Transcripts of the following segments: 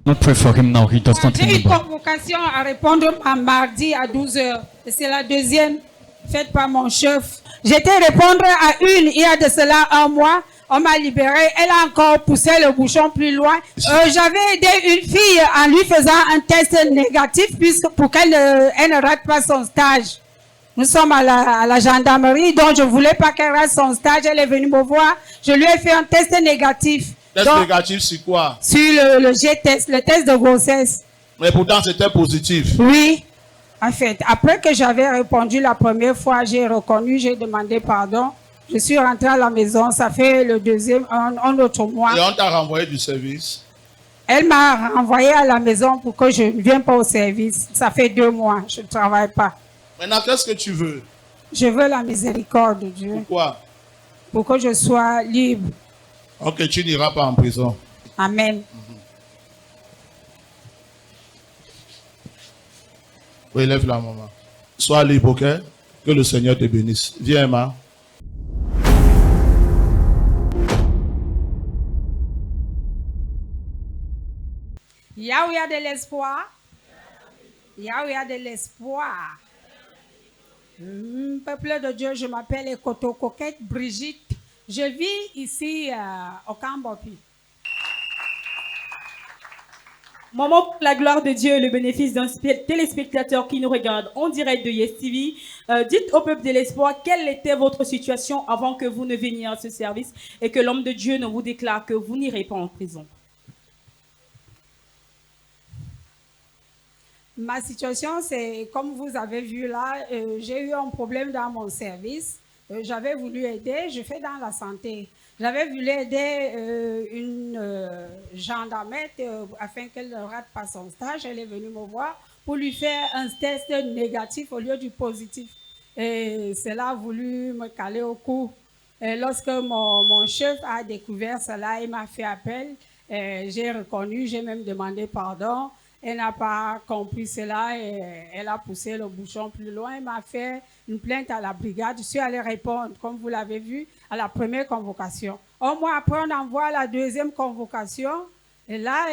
Not pray for him now. He does not J'ai une remember. convocation à répondre à mardi à 12h. C'est la deuxième faite par mon chef. J'étais répondre à une il y a de cela un mois. On m'a libéré. Elle a encore poussé le bouchon plus loin. J'avais aidé une fille en lui faisant un test négatif pour qu'elle ne rate pas son stage. Nous sommes à la gendarmerie, donc je ne voulais pas qu'elle rate son stage. Elle est venue me voir. Je lui ai fait un test négatif. Test négatif sur quoi? Sur le G-test, le test de grossesse. Mais pourtant, c'était positif. Oui. En fait, après que j'avais répondu la première fois, j'ai reconnu, j'ai demandé pardon. Je suis rentrée à la maison, ça fait le deuxième, un autre mois. Et on t'a renvoyé du service? Elle m'a renvoyé à la maison pour que je ne vienne pas au service. Ça fait 2 mois, je ne travaille pas. Maintenant, qu'est-ce que tu veux? Je veux la miséricorde de Dieu. Pourquoi? Pour que je sois libre. Ok, tu n'iras pas en prison. Amen. Oui, lève la maman. Sois libre, ok? Que le Seigneur te bénisse. Viens, Emma. Yahweh a de l'espoir. Yahweh a de l'espoir. Peuple de Dieu, je m'appelle Ekoto Coquette Brigitte. Je vis ici au Cambopi. Maman, pour la gloire de Dieu et le bénéfice d'un téléspectateur qui nous regarde en direct de Yes TV, dites au peuple de l'espoir quelle était votre situation avant que vous ne veniez à ce service et que l'homme de Dieu ne vous déclare que vous n'irez pas en prison. Ma situation, c'est comme vous avez vu là, j'ai eu un problème dans mon service. J'avais voulu aider, je fais dans la santé. J'avais voulu aider une gendarmette afin qu'elle ne rate pas son stage. Elle est venue me voir pour lui faire un test négatif au lieu du positif. Et cela a voulu me caler au cou. Et lorsque mon chef a découvert cela, il m'a fait appel. J'ai reconnu, j'ai même demandé pardon. Elle n'a pas compris cela et elle a poussé le bouchon plus loin. Elle m'a fait une plainte à la brigade. Je suis allée répondre, comme vous l'avez vu, à la première convocation. Un mois après, on envoie la deuxième convocation. Et là,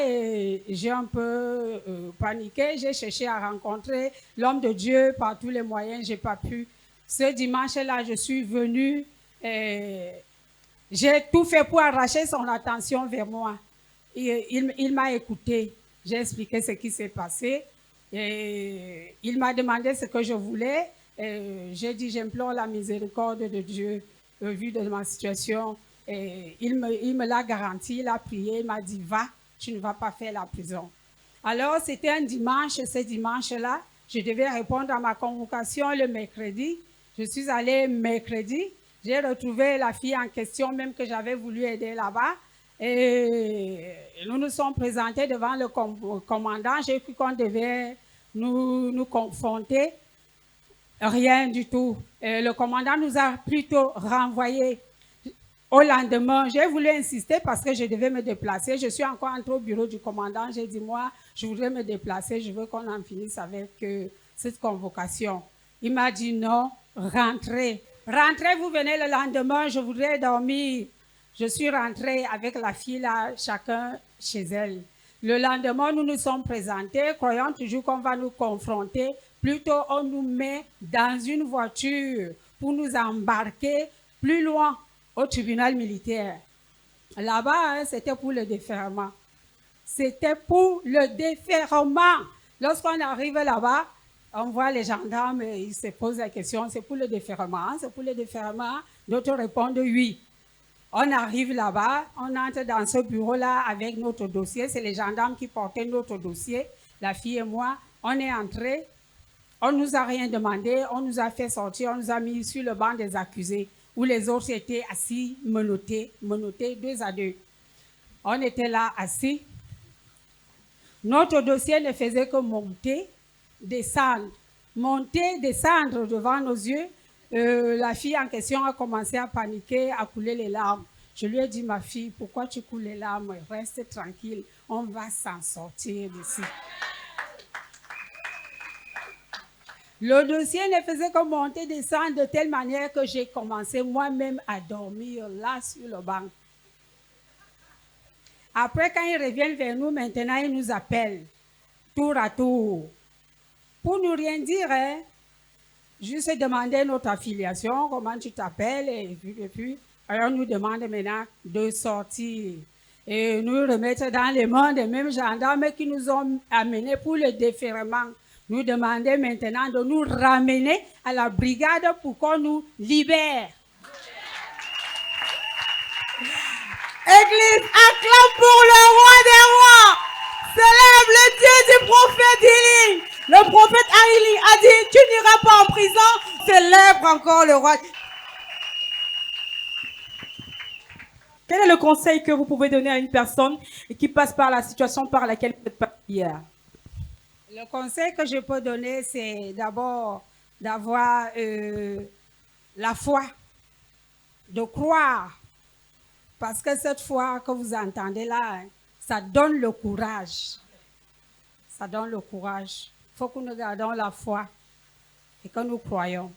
j'ai un peu paniqué. J'ai cherché à rencontrer l'homme de Dieu par tous les moyens. Je n'ai pas pu. Ce dimanche-là, je suis venue. J'ai tout fait pour arracher son attention vers moi. Il m'a écouté. J'ai expliqué ce qui s'est passé. Et il m'a demandé ce que je voulais. J'ai dit, j'implore la miséricorde de Dieu au vu de ma situation. Et il me l'a garanti, il a prié, il m'a dit, va, tu ne vas pas faire la prison. Alors, c'était un dimanche. Ce dimanche-là, je devais répondre à ma convocation le mercredi. Je suis allée mercredi. J'ai retrouvé la fille en question, même que j'avais voulu aider là-bas. Et nous nous sommes présentés devant le commandant. J'ai cru qu'on devait nous confronter. Rien du tout. Et le commandant nous a plutôt renvoyés. Au lendemain, j'ai voulu insister parce que je devais me déplacer. Je suis encore entrée au bureau du commandant. J'ai dit, moi, je voudrais me déplacer. Je veux qu'on en finisse avec cette convocation. Il m'a dit, non, rentrez. Rentrez, vous venez le lendemain. Je voudrais dormir. Je suis rentrée avec la fille là, chacun chez elle. Le lendemain, nous nous sommes présentés, croyant toujours qu'on va nous confronter. Plutôt, on nous met dans une voiture pour nous embarquer plus loin au tribunal militaire. Là-bas, c'était pour le déferrement. C'était pour le déferrement. Lorsqu'on arrive là-bas, on voit les gendarmes, ils se posent la question, c'est pour le déferrement, c'est pour le déferrement. D'autres répondent oui. On arrive là-bas, on entre dans ce bureau-là avec notre dossier. C'est les gendarmes qui portaient notre dossier, la fille et moi. On est entrés, on ne nous a rien demandé, on nous a fait sortir, on nous a mis sur le banc des accusés, où les autres étaient assis, menottés 2 à 2. On était là assis. Notre dossier ne faisait que monter, descendre devant nos yeux. La fille en question a commencé à paniquer, à couler les larmes. Je lui ai dit, ma fille, pourquoi tu coules les larmes? Reste tranquille, on va s'en sortir d'ici. Le dossier ne faisait que monter, descendre de telle manière que j'ai commencé moi-même à dormir là sur le banc. Après, quand ils reviennent vers nous, maintenant, ils nous appellent tour à tour. Pour nous rien dire, hein, juste demander notre affiliation, comment tu t'appelles, et puis, alors on nous demande maintenant de sortir et nous remettre dans les mains des mêmes gendarmes qui nous ont amenés pour le déferrement. Nous demander maintenant de nous ramener à la brigade pour qu'on nous libère. Église, acclame pour le roi des rois. Célèbre le Dieu du prophète Élie. Le prophète Élie a dit, tu n'iras pas en prison. Célèbre encore le roi. Quel est le conseil que vous pouvez donner à une personne qui passe par la situation par laquelle vous êtes passé hier? Le conseil que je peux donner, c'est d'abord d'avoir la foi, de croire. Parce que cette foi que vous entendez là, hein, ça donne le courage. Ça donne le courage. Il faut que nous gardons la foi et que nous croyons.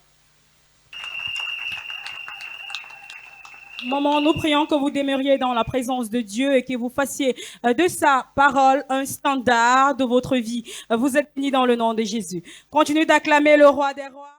Maman, nous prions que vous demeuriez dans la présence de Dieu et que vous fassiez de sa parole un standard de votre vie. Vous êtes bénis dans le nom de Jésus. Continuez d'acclamer le roi des rois.